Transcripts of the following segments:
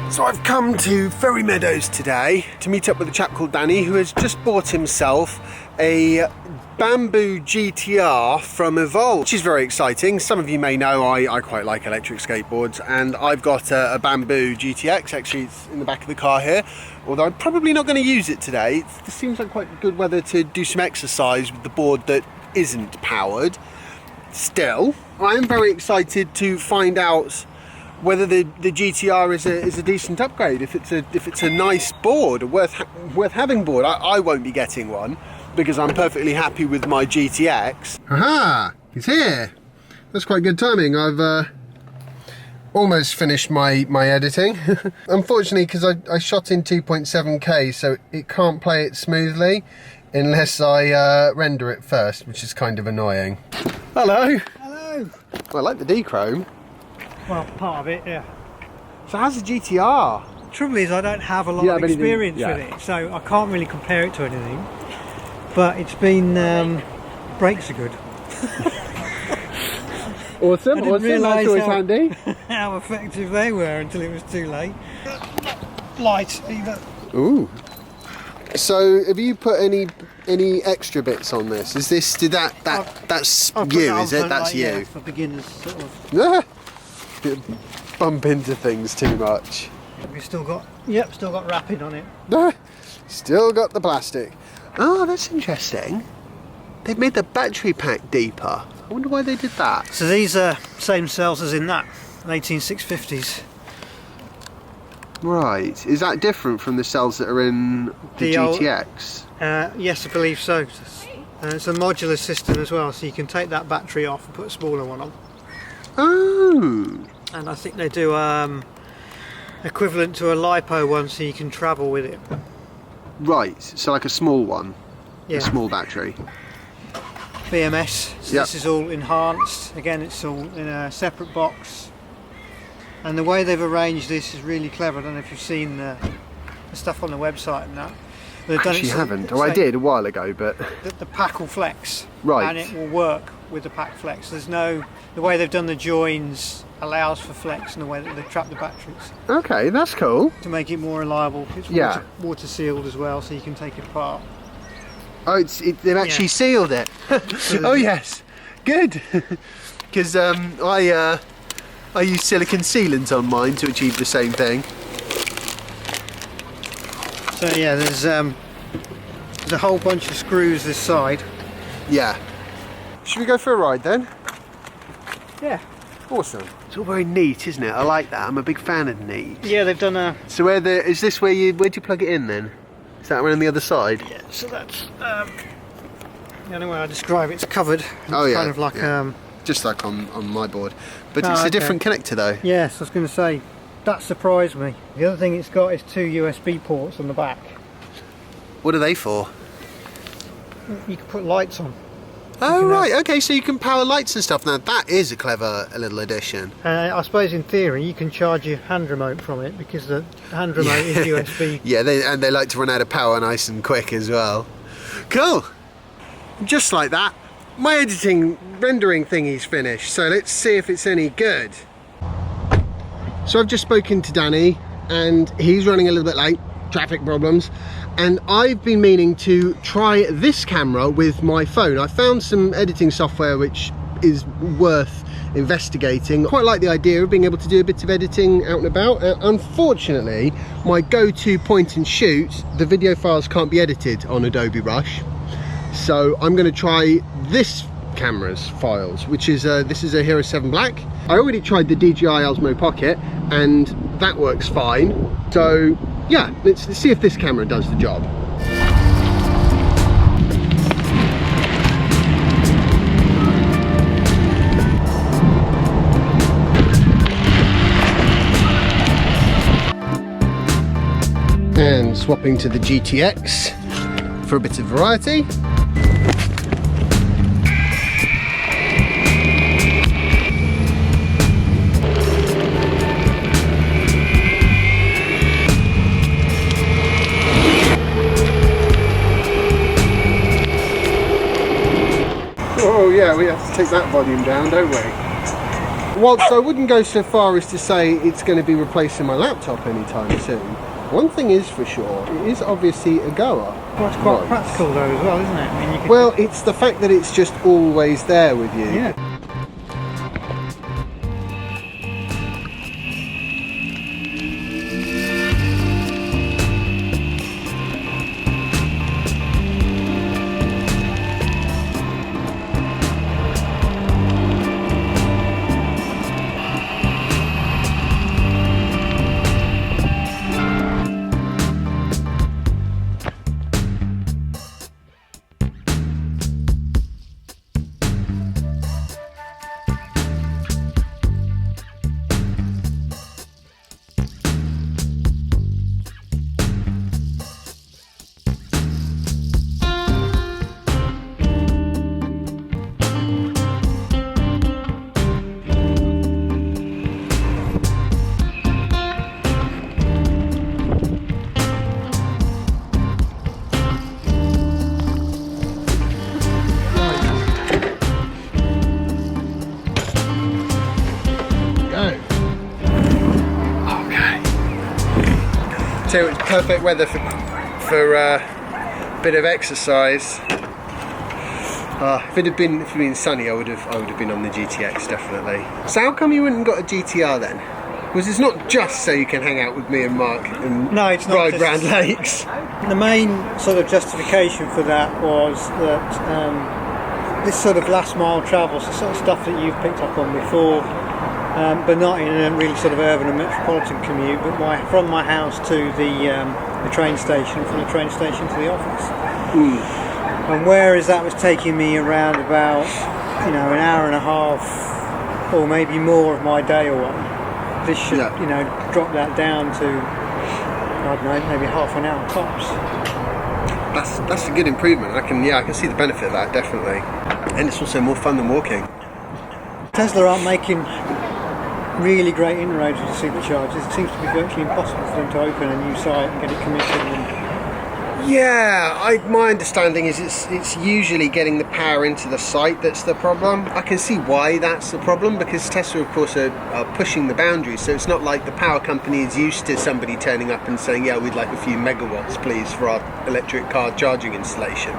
So I've come to Ferry Meadows today to meet up with a chap called Danny who has just bought himself a bamboo GTR from Evolve, which is very exciting. Some of you may know I quite like electric skateboards, and I've got a bamboo GTX. Actually, it's in the back of the car here, although I'm probably not going to use it today. It seems like quite good weather to do some exercise with the board that isn't powered. Still, I am very excited to find out whether the GTR is a decent upgrade, if it's a nice board, a worth having board. I won't be getting one because I'm perfectly happy with my GTX. Aha! He's here. That's quite good timing. I've almost finished my editing. Unfortunately, because I shot in 2.7K, so it can't play it smoothly unless I render it first, which is kind of annoying. Hello. Hello. Well, I like the D-chrome. Well, part of it, yeah. So how's the GTR? The trouble is I don't have a lot of experience with it, so I can't really compare it to anything. But it's been, brakes are good. Awesome, I didn't realise that's always handy. How effective they were until it was too late. Light either. Ooh. So have you put any extra bits on this? Is this, that's you, is it? That's you. Yeah, for beginners, sort of. Yeah. Bump into things too much. We've still got, yep, still got wrapping on it. Still got the plastic. Oh, that's interesting. They've made the battery pack deeper. I wonder why they did that. So these are same cells as in that, 18650s. Right. Is that different from the cells that are in the GTX? Yes, I believe so. It's a modular system as well, so you can take that battery off and put a smaller one on. Oh. And I think they do equivalent to a LiPo one, so you can travel with it. Right, so like a small one, yeah. A small battery. BMS, so yep. This is all enhanced. Again, it's all in a separate box. And the way they've arranged this is really clever. I don't know if you've seen the stuff on the website and that. Actually haven't. Oh, I did a while ago, but... The pack will flex. Right. And it will work with the pack flex. There's no... The way they've done the joins allows for flex in the way that they've trapped the batteries. Okay, that's cool. To make it more reliable. It's water sealed as well, so you can take it apart. Oh, they've actually sealed it. Oh yes, good. Because I use silicon sealant on mine to achieve the same thing. So yeah, there's a whole bunch of screws this side. Yeah. Should we go for a ride then? Yeah. Awesome. It's all very neat, isn't it? I like that. I'm a big fan of neat. Yeah, they've done a... So where'd you plug it in then? Is that around the other side? Yeah, so that's... the only way I describe it's covered. It's kind of like... just like on my board. But it's a different connector though. Yes, I was going to say, that surprised me. The other thing it's got is 2 USB ports on the back. What are they for? You can put lights on. Oh right, okay, so you can power lights and stuff. Now that is a clever little addition. I suppose in theory you can charge your hand remote from it, because the hand remote is USB. Yeah, they like to run out of power nice and quick as well. Cool. Just like that, my rendering thingy's finished, so let's see if it's any good. So I've just spoken to Danny and he's running a little bit late, traffic problems. And I've been meaning to try this camera with my phone. I found some editing software which is worth investigating. I quite like the idea of being able to do a bit of editing out and about. Unfortunately, my go-to point and shoot, the video files can't be edited on Adobe Rush. So I'm going to try this camera's files, which is this is a Hero 7 Black. I already tried the DJI Osmo Pocket and that works fine. So yeah, let's see if this camera does the job. And swapping to the GTX for a bit of variety. Oh yeah, we have to take that volume down, don't we? whilst I wouldn't go so far as to say it's going to be replacing my laptop anytime soon, one thing is for sure, it is obviously a goer. Well, it's quite practical though as well, isn't it? I mean, you could Well, it's the fact that it's just always there with you. yeah. So it's perfect weather for a bit of exercise. If it had been sunny, I would have been on the GTX definitely. So how come you wouldn't got a GTR then? Because it's not just so you can hang out with me and Mark and No, it's not ride just- round lakes. The main sort of justification for that was that this sort of last mile travel, so sort of stuff that you've picked up on before, but not in a really sort of urban and metropolitan commute, but from my house to the train station, from the train station to the office. And whereas that was taking me around about, an hour and a half or maybe more of my day away, this should, drop that down to, I don't know, maybe half an hour tops. That's a good improvement. I can see the benefit of that definitely, and it's also more fun than walking. Tesla aren't making really great inroads with the superchargers. It seems to be virtually impossible for them to open a new site and get it commissioned. My understanding is it's usually getting the power into the site that's the problem. I can see why that's the problem, because Tesla, of course, are pushing the boundaries. So it's not like the power company is used to somebody turning up and saying, yeah, we'd like a few megawatts, please, for our electric car charging installation.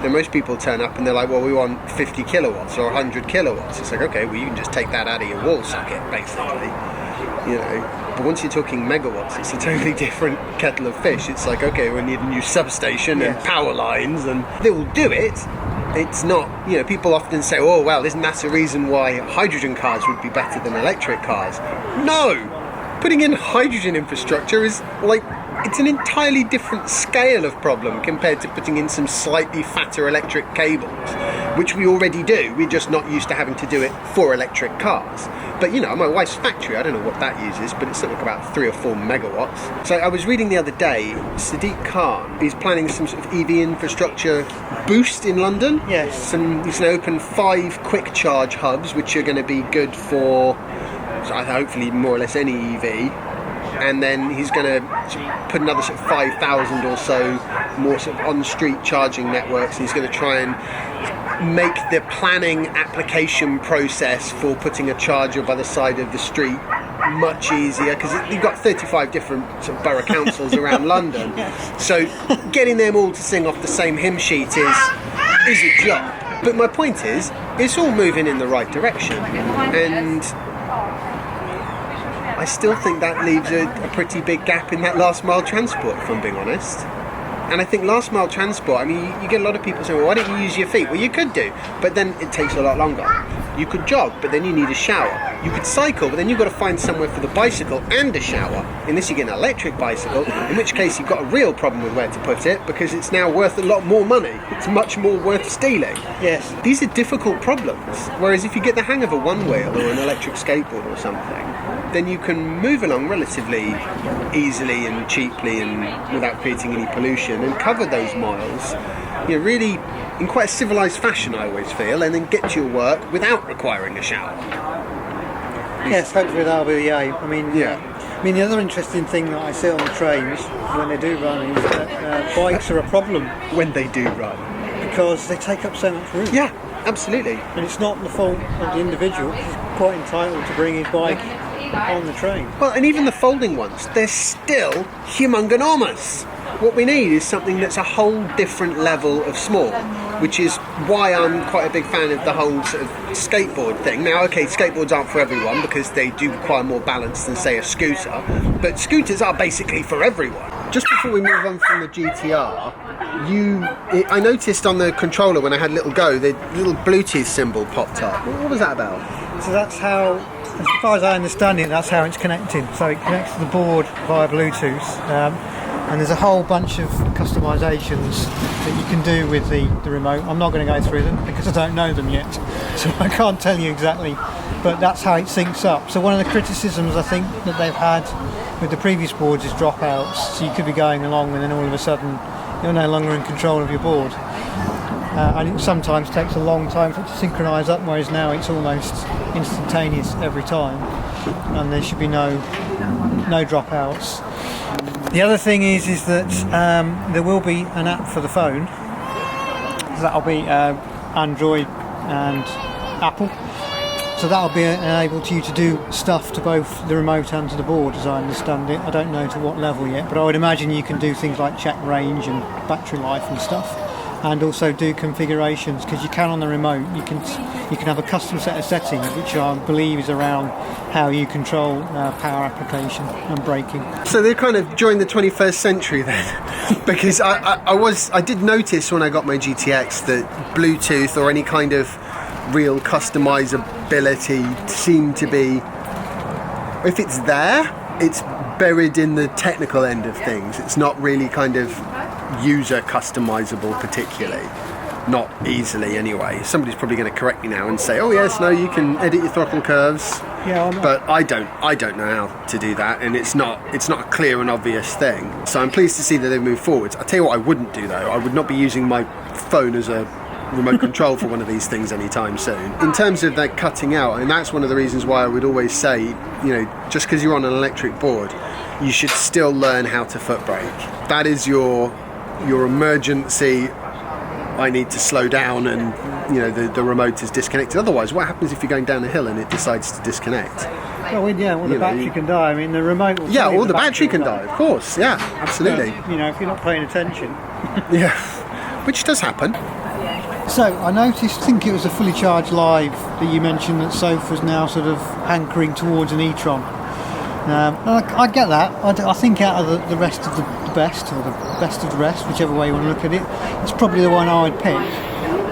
Then most people turn up and they're like, well, we want 50 kilowatts or 100 kilowatts. It's like, okay, well, you can just take that out of your wall socket, basically. But once you're talking megawatts, it's a totally different kettle of fish. It's like, okay, we need a new substation and power lines, and they will do it. It's not, people often say, oh, well, isn't that a reason why hydrogen cars would be better than electric cars? No! Putting in hydrogen infrastructure is it's an entirely different scale of problem compared to putting in some slightly fatter electric cables, which we already do. We're just not used to having to do it for electric cars. But my wife's factory, I don't know what that uses, but it's something like about 3 or 4 megawatts. So I was reading the other day, Sadiq Khan is planning some sort of EV infrastructure boost in London. Yes. And he's going to open 5 quick charge hubs, which are going to be good for hopefully more or less any EV. And then he's going to put another sort of 5,000 or so more sort of on-street charging networks. And he's going to try and make the planning application process for putting a charger by the side of the street much easier, because you've got 35 different sort of borough councils around London. So getting them all to sing off the same hymn sheet is a job. But my point is, it's all moving in the right direction. And I still think that leaves a pretty big gap in that last mile transport, if I'm being honest. And I think last mile transport, you get a lot of people saying, well, why don't you use your feet? Well, you could do, but then it takes a lot longer. You could jog, but then you need a shower. You could cycle, but then you've got to find somewhere for the bicycle and a shower. Unless you get an electric bicycle, in which case you've got a real problem with where to put it, because it's now worth a lot more money. It's much more worth stealing. Yes. These are difficult problems. Whereas if you get the hang of a one-wheel or an electric skateboard or something, then you can move along relatively easily and cheaply and without creating any pollution and cover those miles, really in quite a civilised fashion, I always feel, and then get to your work without requiring a shower. Yes, hopefully that'll be the aim. The other interesting thing that I see on the trains when they do run is that bikes are a problem. When they do run. Because they take up so much room. Yeah, absolutely. And it's not the fault of the individual. He's quite entitled to bring his bike on the train. Well, and even the folding ones, they're still humongonormous. What we need is something that's a whole different level of small, which is why I'm quite a big fan of the whole sort of skateboard thing. Now, okay, skateboards aren't for everyone because they do require more balance than, say, a scooter, but scooters are basically for everyone. Just before we move on from the GTR, I noticed on the controller when I had a little go, the little Bluetooth symbol popped up. What was that about? So that's how, as far as I understand it, that's how it's connecting. So it connects to the board via Bluetooth. And there's a whole bunch of customisations that you can do with the remote. I'm not going to go through them because I don't know them yet, so I can't tell you exactly, but that's how it syncs up. So one of the criticisms I think that they've had with the previous boards is dropouts. So you could be going along and then all of a sudden you're no longer in control of your board. And it sometimes takes a long time for it to synchronise up, whereas now it's almost instantaneous every time, and there should be no dropouts. The other thing is that there will be an app for the phone. So that'll be Android and Apple. So that'll be enabled you to do stuff to both the remote and to the board, as I understand it. I don't know to what level yet, but I would imagine you can do things like check range and battery life and stuff, and also do configurations, because you can on the remote. You can have a custom set of settings, which I believe is around how you control power application and braking. So they're kind of joined the 21st century then, because I did notice when I got my GTX that Bluetooth or any kind of real customizability seemed to be, if it's there, it's buried in the technical end of things. It's not really kind of user customizable particularly. Not easily anyway. Somebody's probably going to correct me now and say, oh yes, no, you can edit your throttle curves. Yeah, but I don't know how to do that, and it's not a clear and obvious thing. So I'm pleased to see that they've moved forwards. I'll tell you what I wouldn't do though. I would not be using my phone as a remote control for one of these things anytime soon. In terms of that cutting out, and that's one of the reasons why I would always say, just because you're on an electric board, you should still learn how to foot brake. That is your emergency. I need to slow down, and the remote is disconnected. Otherwise, what happens if you're going down a hill and it decides to disconnect? Well, the battery can die. I mean, the remote will yeah, or the battery can die, of course. Yeah, absolutely. But, if you're not paying attention. Yeah, which does happen. So I noticed, I think it was a fully charged live that you mentioned that Soph was now sort of hankering towards an e-tron. I get that. I think out of the rest of the best, or the best of the rest, whichever way you want to look at it, it's probably the one I would pick.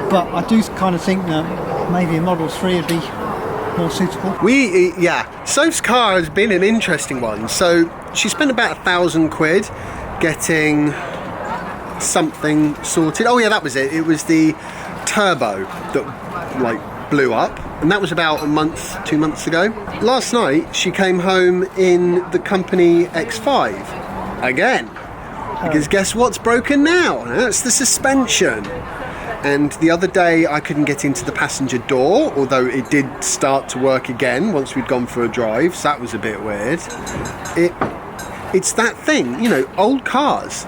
But I do kind of think that maybe a Model 3 would be more suitable. Soph's car has been an interesting one. So she spent about £1,000 getting something sorted. Oh yeah, that was it. It was the turbo that blew up, and that was about 2 months ago. Last night she came home in the company X5 again, because guess what's broken now? That's the suspension. And the other day I couldn't get into the passenger door, although it did start to work again once we'd gone for a drive, so that was a bit weird. It's that thing, old cars,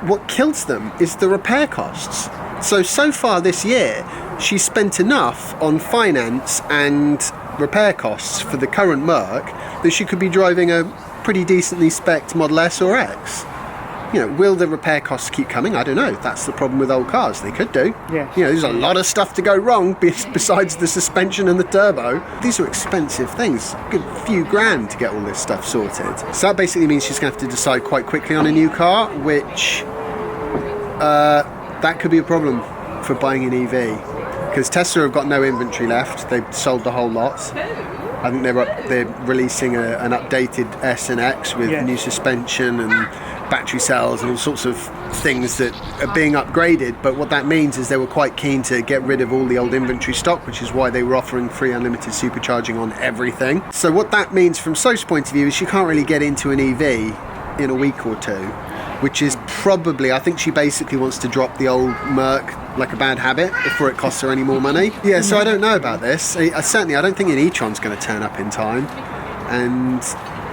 what kills them is the repair costs. So far this year, she's spent enough on finance and repair costs for the current Merc that she could be driving a pretty decently spec'd Model S or X. Will the repair costs keep coming? I don't know. That's the problem with old cars. They could do. Yes. There's a lot of stuff to go wrong besides the suspension and the turbo. These are expensive things. A good few grand to get all this stuff sorted. So that basically means she's going to have to decide quite quickly on a new car, which that could be a problem for buying an EV. Because Tesla have got no inventory left. They've sold the whole lot. I think they're releasing an updated S and X with new suspension and battery cells and all sorts of things that are being upgraded, but what that means is they were quite keen to get rid of all the old inventory stock, which is why they were offering free unlimited supercharging on everything. So what that means from Soph's point of view is she can't really get into an EV in a week or two, which is probably, I think she basically wants to drop the old Merc like a bad habit before it costs her any more money. Yeah, so I don't know about this. I don't think an e-tron's going to turn up in time, and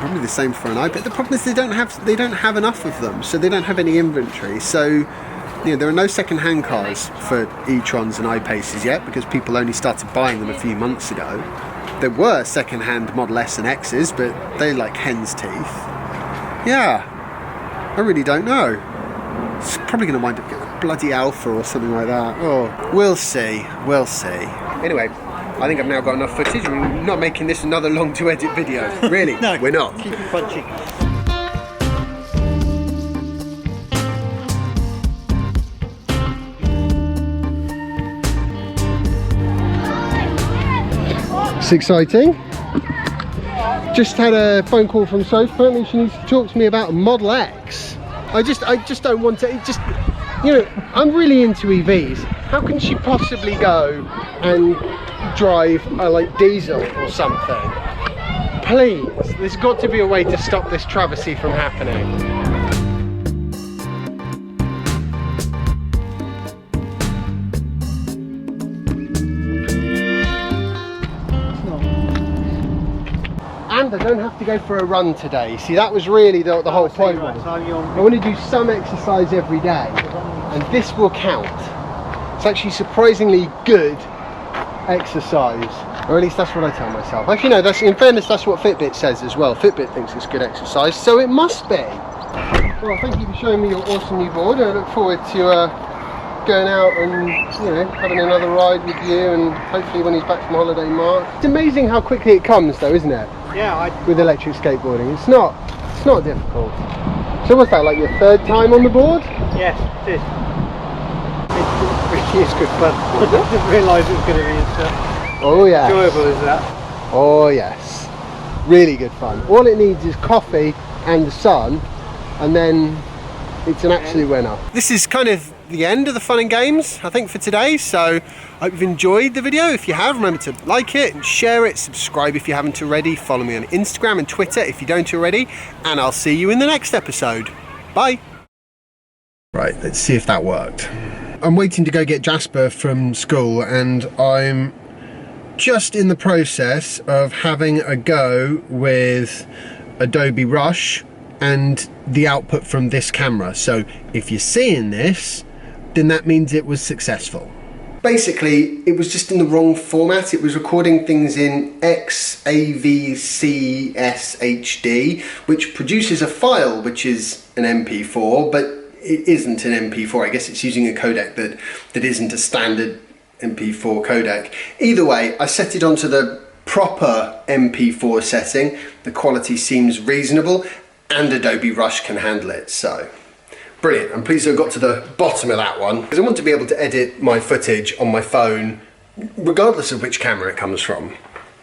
probably the same for an i. But the problem is they don't have enough of them, so they don't have any inventory. So Yeah, there are no second-hand cars for e-trons and iPaces yet because people only started buying them a few months ago. There were second-hand Model S and X's, but they're like hen's teeth. Yeah, I really don't know. It's probably going to wind up getting a bloody Alpha or something like that. Oh, we'll see, we'll see. Anyway, I think I've now got enough footage. We're not making this another long to edit video. Really, No, we're not. Keep it punchy. It's exciting. Just had a phone call from Soph. Apparently she needs to talk to me about a Model X. I just don't want to, it just, you know, I'm really into EVs. How can she possibly go and drive a like diesel or something? Please, there's got to be a way to stop this travesty from happening. And I don't have to go for a run today. See, that was really the whole point. I want to do some exercise every day, and this will count. It's actually surprisingly good exercise, or at least that's what I tell myself. Actually, no, that's, in fairness, that's what Fitbit says as well. Fitbit thinks it's good exercise, so it must be. Well, thank you for showing me your awesome new board. I look forward to going out and, you know, having another ride with you, and hopefully when he's back from holiday, Mark. It's amazing how quickly it comes, though, isn't it? Yeah, with electric skateboarding, it's not difficult. So what's that, like your third time on the board? yes, it is. It really is good fun. I didn't realise it was going to be Oh yeah. enjoyable as that. Oh yes. Really good fun. All it needs is coffee and the sun, and then it's an absolute winner. This is kind of the end of the fun and games, I think, for today. So I hope you've enjoyed the video. If you have, remember to like it and share it, subscribe if you haven't already, follow me on Instagram and Twitter if you don't already, and I'll see you in the next episode. Bye. Right, let's see if that worked. I'm waiting to go get Jasper from school, and I'm just in the process of having a go with Adobe Rush and the output from this camera. So if you're seeing this, then that means it was successful. Basically, it was just in the wrong format. It was recording things in XAVC SHD, which produces a file which is an MP4, but it isn't an MP4. I guess it's using a codec that isn't a standard MP4 codec. Either way, I set it onto the proper MP4 setting. The quality seems reasonable, and Adobe Rush can handle it, so brilliant. I'm pleased I got to the bottom of that one, because I want to be able to edit my footage on my phone regardless of which camera it comes from.